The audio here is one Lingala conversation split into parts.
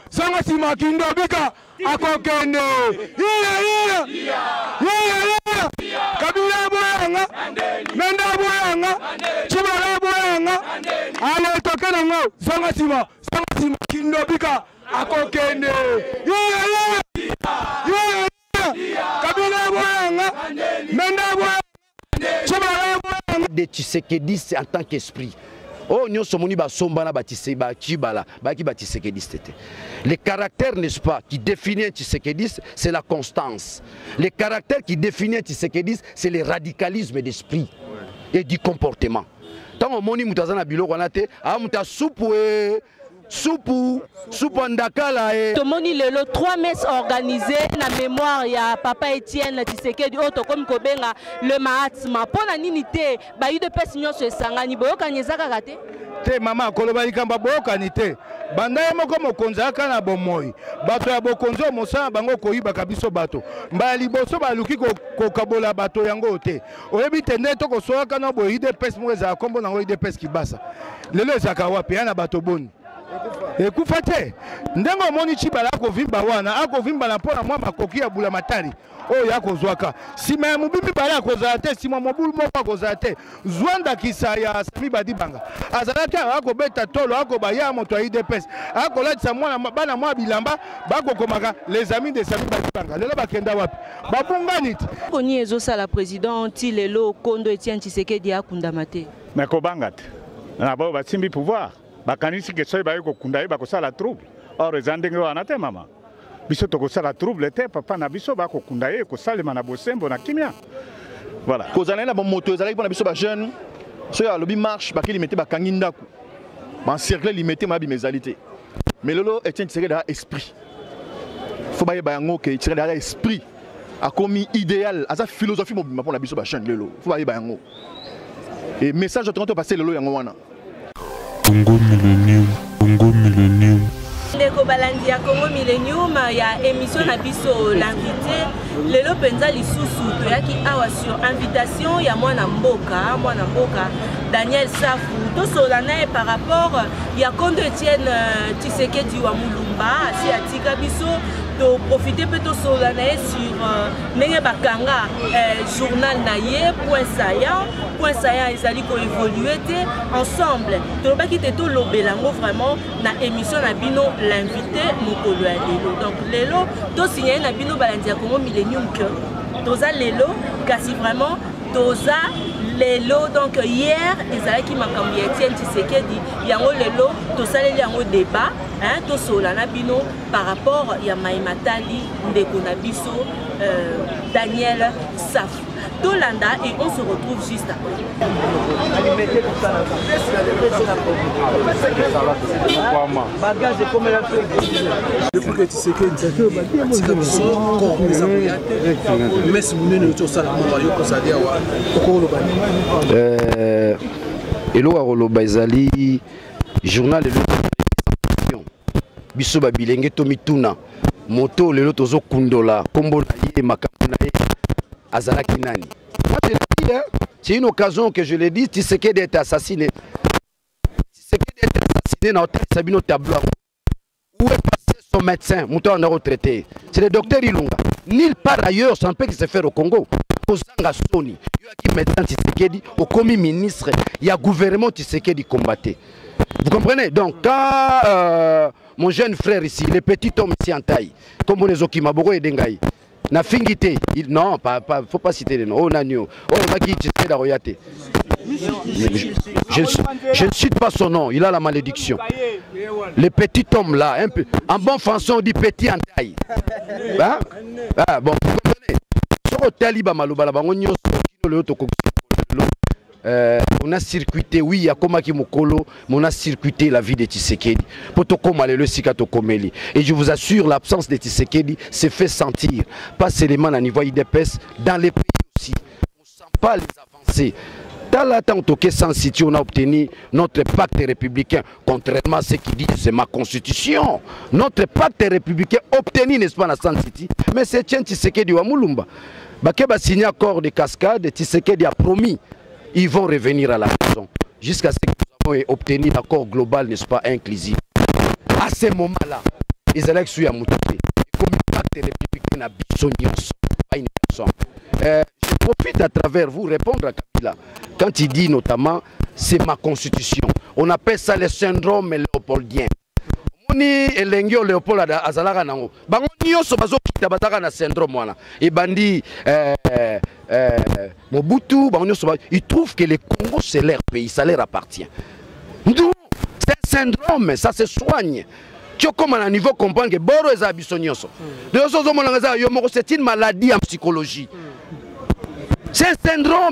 Sanga sima kindo bika akokende. Kabila boyanga, menda boyanga, chibala boyanga. Ale tokena ngo sanga sima kindo bika akokende. Kabila boyanga, menda boyanga, chibala boyanga. Des Tshisekedi en tant qu'esprit. Oh, nous sommes ni basombana batisseba chibala baki batisekediste. Le caractère, n'est-ce pas, qui définit un Tshisekediste, c'est la constance. Le caractère qui définit un Tshisekediste, c'est le radicalisme d'esprit et du comportement. Tant on moni mutazana bilo kwanate, ah muta Soupu andakala Tomoni lelo 3 messes organisées na mémoire ya papa Etienne Tshisekedi oto comme kobenga le Mahatma pona nini te ba yu de pesi nyonso esangani boyoka nyezaka kate te mama koloba likamba boyoka ni te banda ye moko mokonzi aka na bomoi bato ya bokonzi mosala bango koyibaka biso bato mbala liboso baluki kokabola bato yango te oyebi te nde tokosolaka na boye ide pesi moko ezala kombo nango ide pesi kibasa lelo ezalaka wapi ya na bato boni ekufa te ndenge omoni chibala akovimba wana akovimba na mpona mwa makoki ya bula matari oyo akozwaka nsima ya mobimbi bala akozala te nsima mobulu moko akozala te zwandakisa ya Sami Badibanga azalaki akobeta tolo akobaya moto ya IDPS akolatisa bana mwa bilamba bakokomaka les amis de Sami Badibanga lelo bakenda wapi babungani te koni ezosala président ti lelo Kondo Etienne Tshisekedi akundama te mais kobanga te na bo basimbi pouvoir bakanisi ke soy bayo kokunda ye bakosala trouble or ezandenge wana te mama biso tokosala trouble te papa na biso bakokunda ye kosalema na bosembo na kimia voilà kozana na bon moto ezalaki pona biso ba jeune soy alobi marche bakili limité bakangi ndaku ba cercle limité ma bimezalité mais lolo Etienne Tshisekedi da esprit faut baye bayango ke Tshisekedi da esprit a commis idéal asa philosophie mobima pona biso ba jeune lelo faut baye bayango et message de passer lelo yango wana Congo Millennium. Ndeko balandi ya Congo Millennium ya émission na biso l'invité lelo penza lisusu toyaki awa sur invitation ya mwana mboka Daniel Safu tosola naye par rapport ya Kondo Etienne Tshisekedi wa Mulumba asi atika biso to profiter peut tosola naye sur ndenge bakanga journal na ye point saillant ezali ko évoluer te ensemble tolobaki te tolobelango vraiment na émission na bino l'invité mokolo ya lelo donc lelo to signé na bino balandi ya Congo Millennium que toza lelo kasi vraiment toza lelo donc hier ezalaki makambo ya Etienne Tshisekedi yango lelo tosaleli yango débat hein tosola na bino par rapport ya Maimatali ndeko na biso Daniel Safu Tolanda et on se retrouve juste après. Elo Aroloba ezali journal de biso babilenge tomituna moto lelo tozo kundola kombo na ye makambo na ye azalaki nani. Moi je l'ai dit, hein, c'est une occasion que je l'ai dit, Tshisekedi est assassiné. Tshisekedi est assassiné dans l'hôtel Sabino Tableau. Où est passé son médecin, mouton en retraité? C'est le docteur Ilunga. Nulle part ailleurs, ça ne peut que se faire au Congo. Kozanga Soni, il y a qui médecin Tshisekedi, au commis ministre, il y a gouvernement Tshisekedi combatté. Vous comprenez? Donc quand mon jeune frère ici, le petit homme ici en taille, comme on les Okimaboro et Dengaï, na fingité, non, faut pas citer les noms. Oh Nanio, oh Maki Tshisekedi Royate. Je ne cite pas son nom, il a la malédiction. Le petit homme là, un peu, en bon français on dit petit en taille. Hein? Ah, bon, vous comprenez? Sur Taliba Maloba, on a circuité, oui, il y a Komaki Mokolo, mais on a circuité la vie de Tshisekedi. Et je vous assure, l'absence de Tshisekedi s'est fait sentir, pas seulement à niveau IDPS, dans les pays aussi. On ne sent pas les avancées. Dans l'attente que sans City, on a obtenu notre pacte républicain, contrairement à ce qui disent, c'est ma constitution. Notre pacte républicain obtenu, n'est-ce pas, dans San City, mais c'est Tshisekedi wa Mulumba. Bakeba signé accord de cascade, Tshisekedi a promis. Ils vont revenir à la maison jusqu'à ce que nous avons obtenu l'accord global, n'est-ce pas, inclusif. À ce ces moments-là, ils allaient sur Yamouté. Comme impact républicain à Bissonios, pas une personne. Je profite à travers vous répondre à Kabila. Quand il dit notamment, c'est ma constitution. On appelle ça le syndrome léopoldien. Moni elengio Léopold azalaka nango. Bango nyonso bazokita bataka na syndrome wana. Et bandi Mobutu, bango nyonso ils trouvent que le Congo c'est leur pays, ça leur appartient. Non, c'est un syndrome, ça se soigne. Tu comme à un niveau comprendre que Boro est abissonioso. C'est une maladie en psychologie. C'est un syndrome.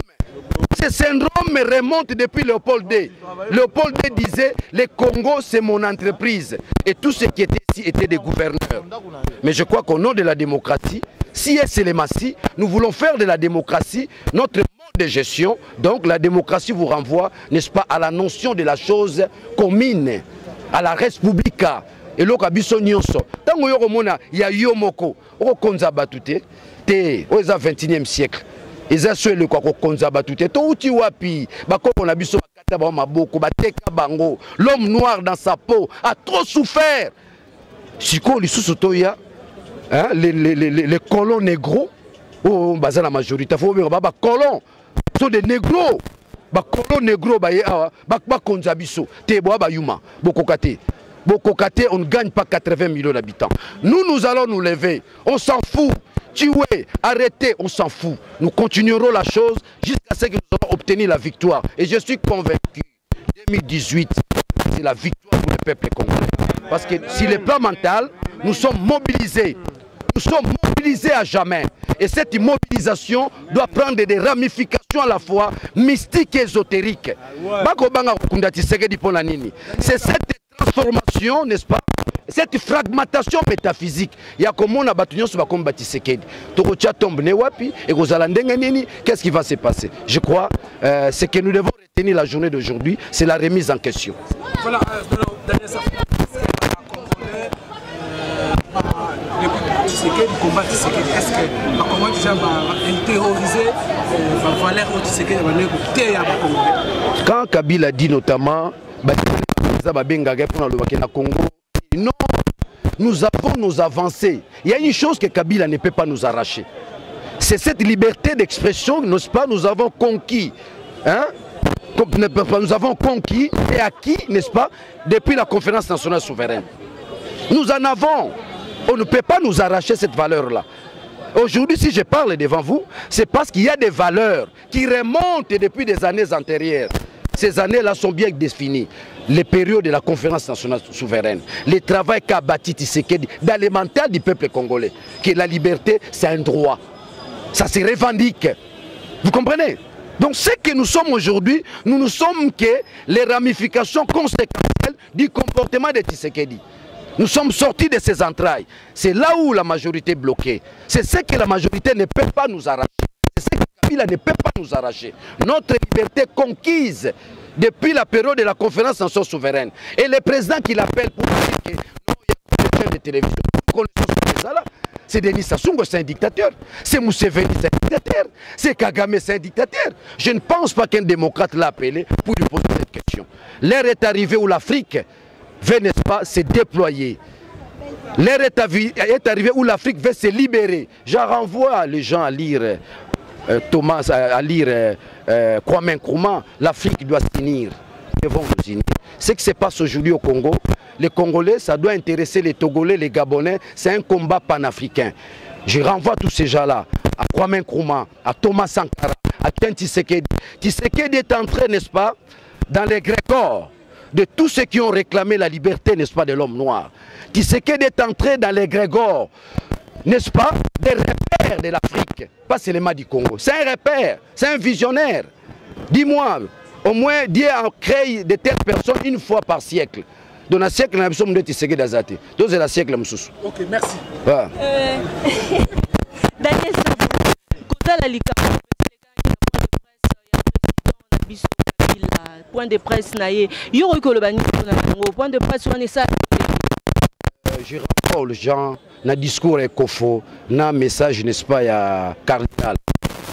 Ce syndrome remonte depuis Léopold II. Léopold II disait le Congo c'est mon entreprise. Et tout ce qui était ici était des gouverneurs. Mais je crois qu'au nom de la démocratie, si c'est les massis, nous voulons faire de la démocratie notre mode de gestion. Donc la démocratie vous renvoie, n'est-ce pas, à la notion de la chose commune, à la res publica. Et l'autre biso nyonso. Tango yoko mona ya yomoko. Oko konza batute. Te, oza 21e siècle. Eza swele kwa konza batute. To uti wapi. Bakoko na biso bakata ba maboko, bateka bango. L'homme noir dans sa peau a trop souffert. Siko lisusu toya, hein, les colons négros. Oh, baza la majorité. Faut bien ba colons. Sont des négros. Ba colons négros ba ya ba konza biso. Te bo ba yuma. Bokokate. Bokokate, on ne gagne pas 80 millions d'habitants. Nous allons nous lever. On s'en fout. Tuer, arrêter, on s'en fout. Nous continuerons la chose jusqu'à ce que nous aurons obtenu la victoire. Et je suis convaincu, 2018, c'est la victoire pour le peuple congolais. Parce que sur le plan mental, nous sommes mobilisés. Nous sommes mobilisés à jamais. Et cette mobilisation doit prendre des ramifications à la fois mystiques et ésotériques. C'est cette transformation, n'est-ce pas? Cette fragmentation métaphysique, il y a comme on a battu sur comme Batisekedi. Torocha tombe ne wapi et qu'est-ce qui va se passer? Je crois ce que nous devons retenir la journée d'aujourd'hui, c'est la remise en question. Voilà, le combat Tshisekedi, est-ce que la communauté déjà va intérioriser la valeur de Tshisekedi? Quand Kabila dit notamment non, nous avons nos avancées. Il y a une chose que Kabila ne peut pas nous arracher. C'est cette liberté d'expression, n'est-ce pas, nous avons conquis. Hein? Nous avons conquis et acquis, n'est-ce pas, depuis la conférence nationale souveraine. Nous en avons. On ne peut pas nous arracher cette valeur-là. Aujourd'hui, si je parle devant vous, c'est parce qu'il y a des valeurs qui remontent depuis des années antérieures. Ces années-là sont bien définies. Les périodes de la conférence nationale souveraine, le travail qu'a bâti Tshisekedi dans le mental du peuple congolais, que la liberté, c'est un droit. Ça se revendique. Vous comprenez? Donc ce que nous sommes aujourd'hui, nous ne sommes que les ramifications conséquentielles du comportement de Tshisekedi. Nous sommes sortis de ces entrailles. C'est là où la majorité est bloquée. C'est ce que la majorité ne peut pas nous arracher. C'est ce que Kabila ne peut pas nous arracher. Notre liberté conquise depuis la période de la conférence nationale souveraine. Et le président qui l'appelle pour dire que non, il y a des chaînes de télévision. C'est Denis Sassou Nguesso, c'est un dictateur. C'est Museveni, c'est un dictateur. C'est Kagame, c'est un dictateur. Je ne pense pas qu'un démocrate l'a appelé pour lui poser cette question. L'heure est arrivée où l'Afrique veut, n'est-ce pas, se déployer. L'heure est arrivée où l'Afrique veut se libérer. Je renvoie les gens à lire Kwame Nkrumah. L'Afrique doit s'unir. Nous devons nous unir. Ce qui se passe aujourd'hui au Congo, les Congolais, ça doit intéresser les Togolais, les Gabonais. C'est un combat panafricain. Je renvoie tous ces gens-là à Kwame Nkrumah, à Thomas Sankara, à Tshisekedi. Tshisekedi est entré, n'est-ce pas, dans les grégores de tous ceux qui ont réclamé la liberté, n'est-ce pas, de l'homme noir. Tshisekedi est entré dans les grégores, n'est-ce pas, des repères de l'Afrique, pas seulement du Congo. C'est un repère, c'est un visionnaire. Dis-moi, au moins Dieu a créé de telles personnes une fois par siècle. Dans un siècle, nous avons Tshisekedi d'Azate. Donc c'est le siècle. Ok, merci. Voilà. Daniel Sabou, quand la Lika, point de presse naïe, yoro kolobani point de presse on est ça. Je rappelle aux gens, na discours et kofo, na message n'est-ce pas, il y a cardinal.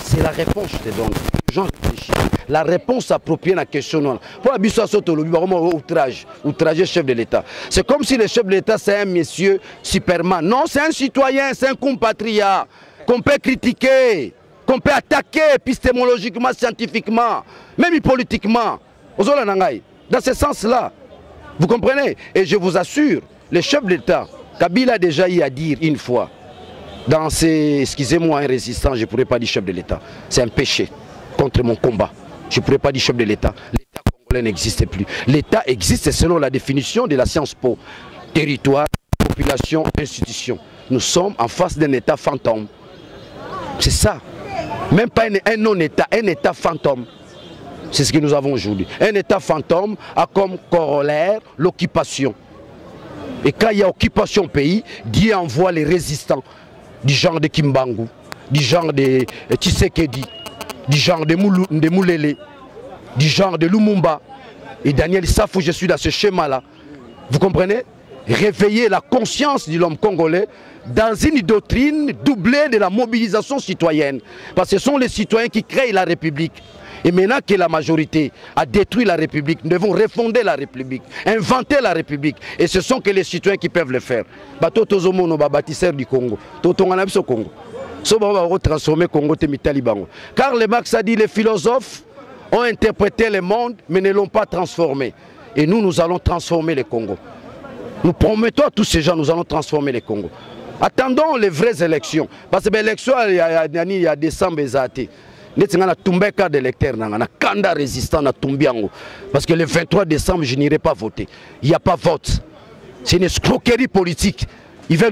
C'est la réponse que je te donne. gens réfléchissent. La réponse appropriée à la question non. Pour la biso sotolobi outrage, outrager chef de l'État. C'est comme si le chef de l'État c'est un monsieur Superman. Non, c'est un citoyen, c'est un compatriote qu'on peut critiquer, qu'on peut attaquer épistémologiquement, scientifiquement, même politiquement. Dans ce sens-là, vous comprenez? Et je vous assure, le chef de l'État, Kabila a déjà eu à dire une fois, dans ces, excusez-moi, un résistant, je ne pourrais pas dire chef de l'État. C'est un péché contre mon combat. Je ne pourrais pas dire chef de l'État. L'État congolais n'existe plus. L'État existe selon la définition de la science po. Territoire, population, institution. Nous sommes en face d'un État fantôme. C'est ça. Même pas un non-État, un État fantôme. C'est ce que nous avons aujourd'hui. Un État fantôme a comme corollaire l'occupation. Et quand il y a occupation au pays, Dieu envoie les résistants du genre de Kimbangu, du genre de Tshisekedi, du genre de Moulele, du genre de Lumumba. Et Daniel Safou, je suis dans ce schéma-là. Vous comprenez? Réveiller la conscience de l'homme congolais dans une doctrine doublée de la mobilisation citoyenne. Parce que ce sont les citoyens qui créent la République. Et maintenant que la majorité a détruit la République, nous devons refonder la République, inventer la République. Et ce sont que les citoyens qui peuvent le faire. Bato tozomono ba bâtisseur du Congo. Totongana biso Congo. So ba transformer Congo te mitali bango. Car le Marx a dit les philosophes ont interprété le monde mais ne l'ont pas transformé. Et nous allons transformer le Congo. Nous promettons à tous ces gens, nous allons transformer le Congo. Attendons les vraies élections. Parce que l'élection, il y a décembre, parce que le 23 décembre, je n'irai pas voter. Il n'y a pas vote. C'est une escroquerie politique. Il va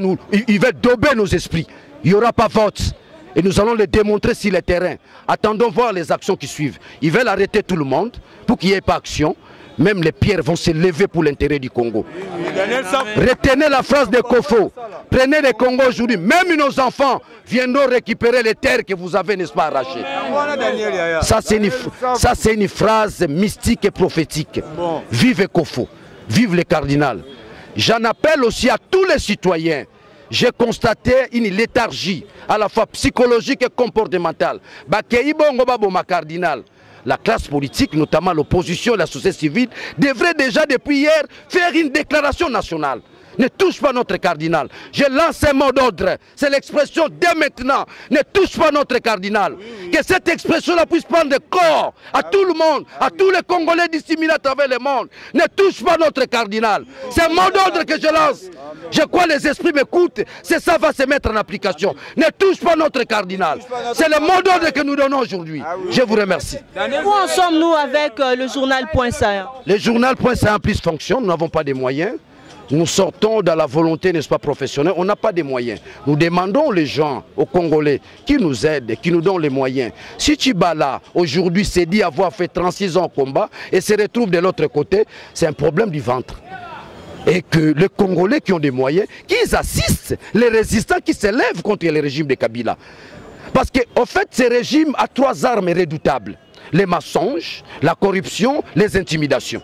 dober nos esprits. Il n'y aura pas vote. Et nous allons le démontrer sur le terrain. Attendons voir les actions qui suivent. Ils veulent arrêter tout le monde pour qu'il n'y ait pas action. Même les pierres vont se lever pour l'intérêt du Congo. Retenez la phrase de Kofo. Prenez le Congo aujourd'hui. Même nos enfants viendront récupérer les terres que vous avez, n'est-ce pas, arrachées. Ça, c'est une phrase mystique et prophétique. Vive Kofo. Vive le cardinal. J'en appelle aussi à tous les citoyens. J'ai constaté une léthargie, à la fois psychologique et comportementale. Cardinal. La classe politique, notamment l'opposition et la société civile, devrait déjà depuis hier faire une déclaration nationale. Ne touche pas notre cardinal. Je lance un mot d'ordre. C'est l'expression dès maintenant. Ne touche pas notre cardinal. Que cette expression-là puisse prendre corps à tout le monde, à tous les Congolais disséminés à travers le monde. Ne touche pas notre cardinal. C'est un mot d'ordre que je lance. Je crois que les esprits m'écoutent. C'est ça va se mettre en application. Ne touche pas notre cardinal. C'est le mot d'ordre que nous donnons aujourd'hui. Je vous remercie. Où en sommes-nous avec le journal Point Saillant? Le journal Point Saillant plus fonctionne. Nous n'avons pas de moyens. Nous sortons dans la volonté, n'est-ce pas, professionnelle. On n'a pas de moyens. Nous demandons aux gens, aux Congolais, qui nous aident, qui nous donnent les moyens. Si Tchibala, aujourd'hui, s'est dit avoir fait 36 ans au combat et se retrouve de l'autre côté, c'est un problème du ventre. Et que les Congolais qui ont des moyens, qu'ils assistent les résistants qui se lèvent contre le régime de Kabila. Parce qu'en fait, ce régime a 3 armes redoutables. Les mensonges, la corruption, les intimidations.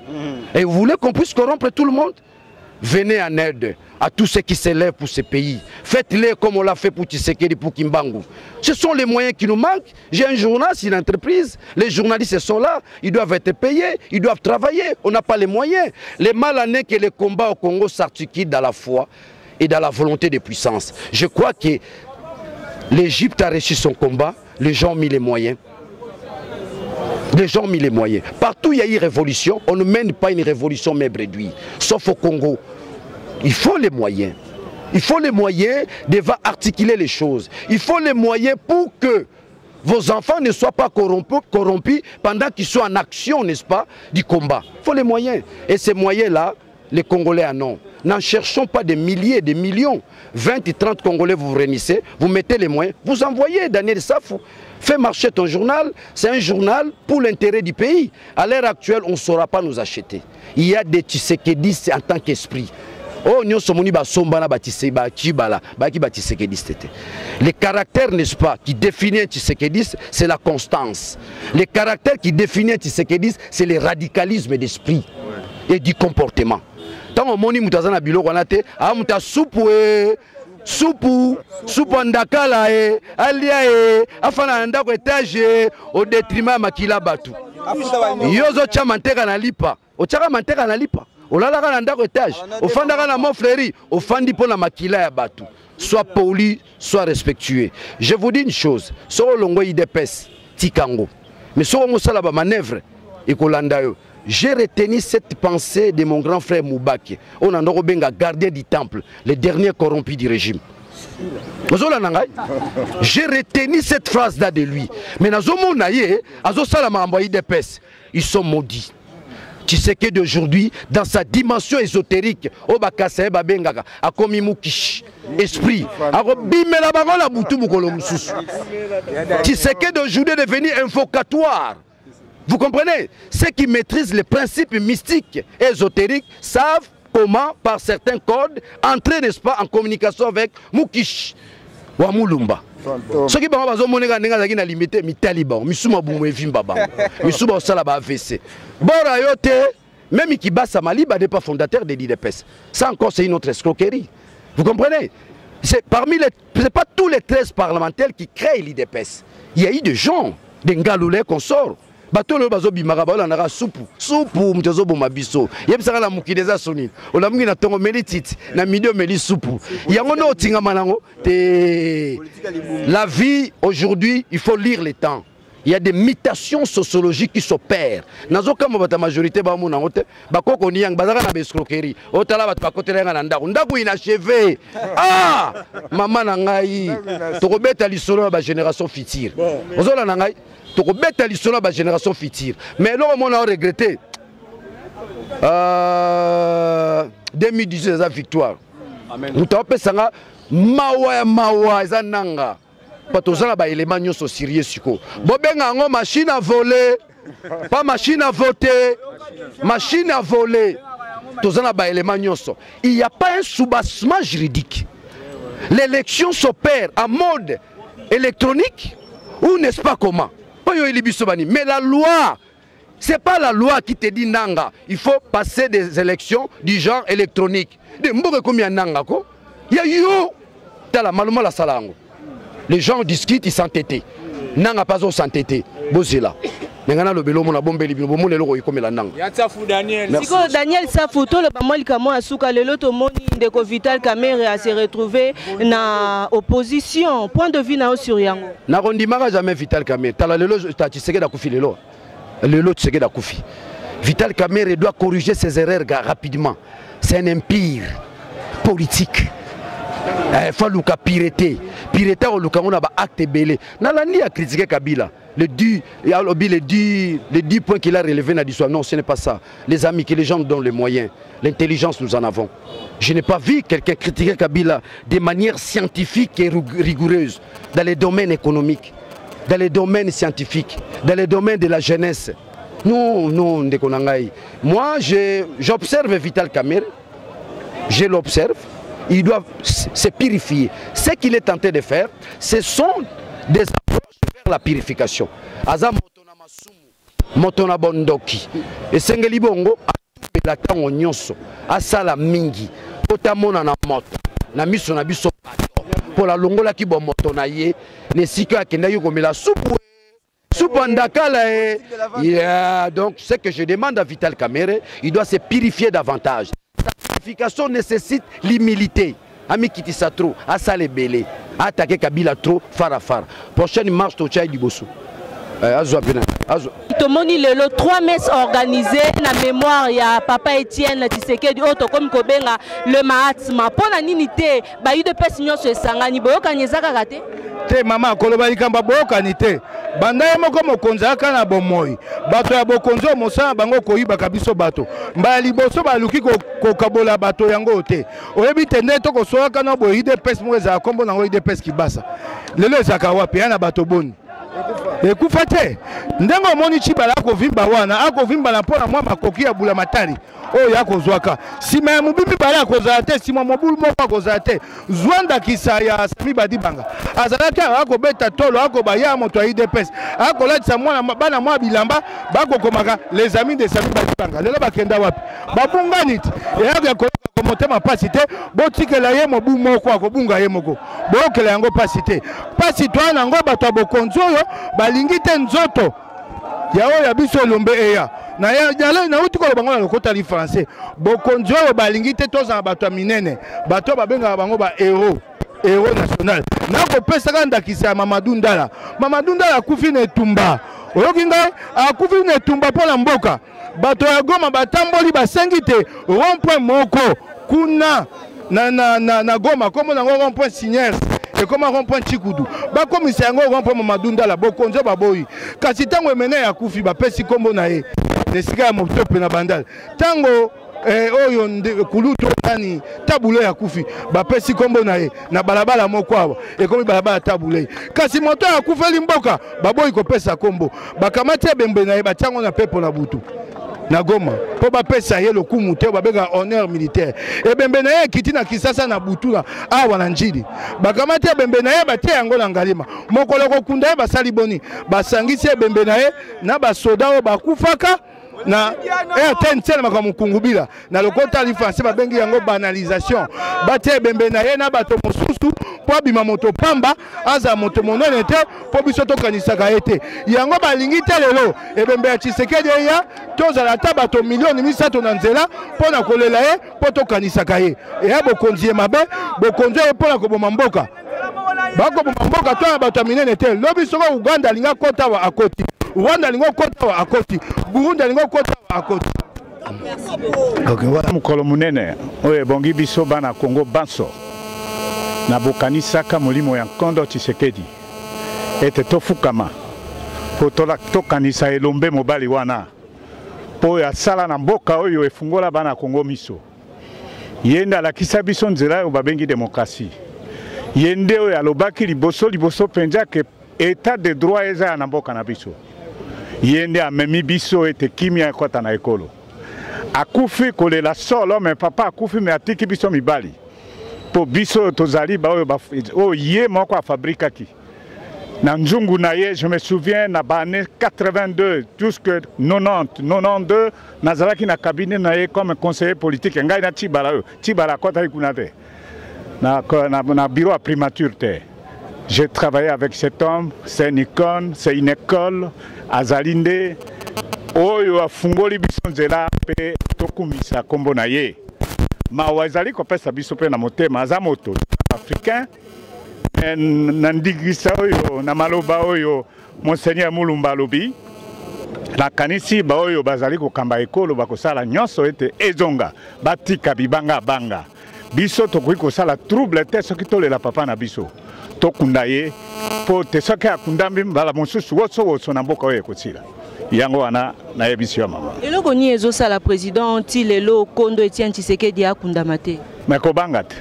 Et vous voulez qu'on puisse corrompre tout le monde? Venez en aide à tous ceux qui se lèvent pour ce pays. Faites-les comme on l'a fait pour Tshisekedi, pour Kimbangu. Ce sont les moyens qui nous manquent. J'ai un journal, c'est une entreprise. Les journalistes sont là. Ils doivent être payés. Ils doivent travailler. On n'a pas les moyens. Les mal années que les combats au Congo s'articulent dans la foi et dans la volonté de puissance. Je crois que l'Égypte a réussi son combat. Les gens ont mis les moyens. Les gens ont mis les moyens. Partout où il y a eu révolution, on ne mène pas une révolution même réduite. Sauf au Congo. Il faut les moyens. Il faut les moyens de articuler les choses. Il faut les moyens pour que vos enfants ne soient pas corrompus pendant qu'ils sont en action, n'est-ce pas, du combat. Il faut les moyens. Et ces moyens-là, les Congolais en ont. N'en cherchons pas des milliers, des millions. 20 et 30 Congolais, vous vous réunissez, vous mettez les moyens, vous envoyez Daniel Safou. Fais marcher ton journal, c'est un journal pour l'intérêt du pays. À l'heure actuelle, on ne saura pas nous acheter. Il y a des Tshisekedistes en tant qu'esprit. Oh, nous sommes les caractères, n'est-ce pas, qui définissent un Tshisekediste, c'est la constance. Les caractères qui définissent un Tshisekediste, c'est le radicalisme d'esprit et du comportement. Tant on moni mutazana bilo kwanate, ah muta soupe supu ndakala alia afana ndako étage au détriment makila batu yozo cha manteka na lipa ochaka manteka na lipa olalaka na ndako étage ofandaka na Montfleury ofandi pona makila ya batu. Sois poli, sois respectueux. Je vous dis une chose, sur longo IDPS tikango mais sur mon salaba manœuvre et kolandayo. J'ai retenu cette pensée de mon grand frère Moubaki. On a benga gardien du temple, le dernier corrompu du régime. J'ai retenu cette phrase-là de lui. Mais ils sont maudits. Tu sais que d'aujourd'hui, dans sa dimension ésotérique, esprit, tu sais que d'aujourd'hui est devenu invocatoire. Vous comprenez? Ceux qui maîtrisent les principes mystiques et ésotériques savent comment, par certains codes, entrer, n'est-ce pas, en communication avec Mukish ou Mulumba. Ceux qui ont limité, Mitaliban, Misuma Boumevim Baba, Misuma Salaba AVC. Borayote, même Ikibasa Maliba n'est pas fondateur de l'IDPS. Ça encore, c'est une autre escroquerie. Vous comprenez? C'est pas tous les 13 parlementaires qui créent l'IDPS. Il y a eu des gens, des Ngaloulais qu'on sort. Bato le bazo bimaka ba na supu mtezo bo mabiso yebisaka la mukideza soni ola mungi na tongo melitit na midio meli supu yango no tinga manango te. La vie aujourd'hui, il faut lire les temps. Il y a des mutations sociologiques qui s'opèrent. Nazo kama bata majorité ba mona ngote bakoko ni yang bazaka na bescroquerie otala batu bakotela nga na ndako inachevé. Ah mama na ngai tokobeta lisolo ba génération future ozola na ngai tokobeta lisolo ba génération future. Mais là on a regretté 2018 za victoire. Amen. Mutapesanga mawa eza nanga. Patozala ba élément nyoso sérieux siko. Bobenga ngo machine à voler, pas machine à voter, machine à voler. Tozala ba élément nyoso. Il n'y a pas un soubassement juridique. L'élection s'opère en mode électronique ou n'est-ce pas comment? Mais la loi, c'est pas la loi qui te dit nanga. Il faut passer des élections du genre électronique. Il y a yo, la salango. Les gens discutent, ils s'entêtent. Nanga pas s'entêter. Bozela. Daniel Safuto le bamoli kamo asuka lelo to moni ndeko Vital Kamerhe a se retrouver na opposition. Point de vue na sur yango. Na rondimaka jamais Vital Kamerhe. Tala lelo Tshisekedi da kufi lelo. Lelo Tshisekedi da kufi. Vital Kamerhe doit corriger ses erreurs rapidement. C'est un empire politique. Il faut luka pireté. Pireté au luka on a ba acte belé. Nalandi a critiqué Kabila. Les 10 points qu'il a relevés n'a dit soit non, ce n'est pas ça. Les amis, que les gens donnent les moyens. L'intelligence, nous en avons. Je n'ai pas vu quelqu'un critiquer Kabila de manière scientifique et rigoureuse dans les domaines économiques, dans les domaines scientifiques, dans les domaines de la jeunesse. Non, moi, j'observe Vital Kamerhe, je l'observe, il doit se purifier. Ce qu'il est tenté de faire, ce sont des approches vers la purification. Aza motona masumu, motona bondoki. Et sengeli bongo, la tango nyonso, asala mingi, potamona na moto, na miso na biso pato. Pour la longola ki bo motona ye, ne sika kenda yo komela supu. Yeah, donc ce que je demande à Vital Kamerhe, il doit se purifier davantage. Sa purification nécessite l'humilité. Ami Kitissa trop, Asale Belé, attaquer Kabila trop, fara. Prochaine marche au Tchaï du Bossou. Tomoni le 3 messes organisées na mémoire ya papa Etienne Tshisekedi auto comme Kobenga le Mahatma pour la ninité ba UDPS nyonso esangani boyoka nyezaka kate te mama koloba likamba boyoka nité banda ye moko mokonzi aka na bomoi bato ya bokonzi mosala bango koyiba kabiso bato mbala liboso baluki kokabola bato yango te oyebi te nde tokosolaka na boye UDPS mo ezala kombo nango UDPS Kibasa lelo ezaka wapi ya na bato boni ekufa te ndenge omoni Tshibala akovimba wana akovimba na mpona mwa makoki ya bula matari oyo akozwaka nsima ya mobimbi bala akozala te nsima mobulu moko akozala te zwandakisa ya Sami Badibanga azalaki akobeta tolo akobaya moto ya UDPS akolatisa bana mwa bilamba bakokomaka les amis de Sami Badibanga lelo bakenda wapi babungani te eyaka motema pasi te botikela ye mobu moko akobunga ye moko bookela yango pasi te pasi to nango bato ya bokonzi oyo balingi te nzoto ya oyo ya biso elombe eya nauti koloba bango na lokota li français bokonzi oyo balingi te tozala bato ya minene bato oyo babengaka bango ba héros national nakopesaka ndakisa ya Mamadou Ndala akufi na etumba oyoki ngai akufi na etumba mpo na mboka bato ya Goma batamboli basengi te rond-point moko kuna na Goma komo nango rond-point Signers ekoma rond-point Chikudu bakomisa yango rond-point Mamadou Ndala bokonzi baboyi kasi ntango emene ya kufi bapesi kombo na ye esika ya motope na bandala ntango oyo kulutu nani tabule ya kufi bapesi kombo na ye na balabala moko awa ekomi balabala tabule kasi moto ya kufeli mboka baboyi kopesa kombo bakamati ebembe na ye batiango na pepo na butu na Goma po bapesa ye lokumu te babeka honneur militaire ebembe na ye kiti na Kisasa na butu na awa na njili bakamati ebembe na ye batie yango na ngalima mokolo kokunda ye basali boni basangisi ebembe na ye na basoda oyo bakufaka na RTNC na mukungubila na lokota li français babengi yango banalisation batie ebembe na ye na bato mosusu po bima moto pamba aza moto monene te po biso tokanisaka ye te yango balingi te lelo ebembe ya Tshisekedi ya tozala ata bato milioni 300 na nzela po na kolela ye po tokanisaka ye eya bokonzi ye mabe bokonzi ye po na koboma mboka bakoboma mboka to na bato ya minene te lobi soko Uganda linga kota wa akoti Rwanda lingo kota wa akoti Burundi lingo kota wa akoti mukolo munene oyo ebongi biso bana Kongo banso na bokanisaka molimo ya Nkondo Tshisekedi ete tofukama po tokanisa elombe mobali wana po ya sala na mboka oyo efungola bana Kongo miso yenda alakisa biso nzela oyo babengi demokrasi yende oyo alobaki liboso penza ke état de droit eza na mboka na biso yende amemi biso ete kimia ekota na ekolo akufi kolela solo me papa akufi me atiki biso mibali po biso tozali ba oyo ye moko afabrikaki na nzungu na ye je me souviens na bane 82 jusque 92 nazalaki na cabinet na ye comme conseiller politique ngai na Tibala kota kuna te na bureau à primature te. J'ai travaillé avec cet homme, c'est une icône, c'est une école, Azalinde, oyo afungoli biso nzela pe tokumisa kombo na ye. Ma wazali kopesa biso pe na motema aza moto africain na ndigisa oyo na maloba oyo Monseigneur Mulumba lobi la kanisi ba oyo bazali kokamba ekolo bakosala nyonso ete ezonga batika bibanga banga biso tokoki kosala trouble te soki tolela papa na biso tokunda ye po te soki akundambi mbala mosusu woso na mboka oyo ekosila yango wana na yebisi ya mama eloko ni ezosala président ti lelo Kondo Etienne Tshisekedi akundama te mais kobanga te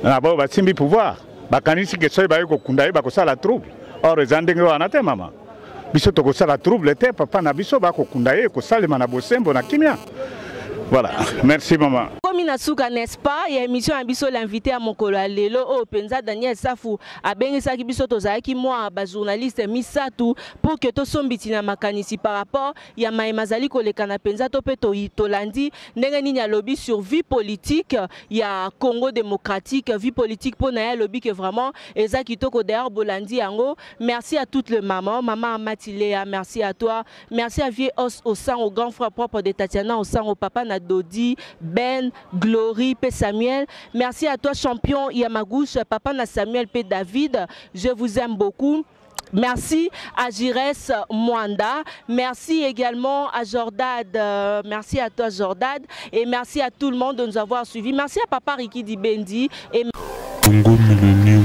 na bao basimbi pouvoir bakanisi ke soki baye kokunda ye bakosala trouble or eza ndenge wana te mama biso tokosala trouble te papa na biso bakokunda ye kosalema na bosembo na kimia. Voilà, merci maman. Comme Inasuka, n'est-ce pas? Il y a une émission à Bisso, l'invité à Mokolo Lelo, au Penza Daniel Safou, à Bengisaki Bisso Tozaki, moi, journaliste Misatu, pour que tout son bitina makanisi par rapport, il y a Maïmazali Kolekana Penza Topeto Tolandi, Neneni a lobby sur vie politique, il y a Congo démocratique, vie politique pour Naya lobby que vraiment, Ezaki Toko derrière Bolandi Yango. Merci à toutes les mamans, maman Matilea, merci à toi, merci à Vieux Os au sang, au grand frère propre de Tatiana, au sang, au papa Dodi, Ben, Glory, P. Samuel. Merci à toi, champion Yamagouche, papa na Samuel P. David. Je vous aime beaucoup. Merci à Jires Mwanda. Merci également à Jordad. Merci à toi, Jordad. Et merci à tout le monde de nous avoir suivis. Merci à papa Riki Dibendi. Et... Congo Millennium.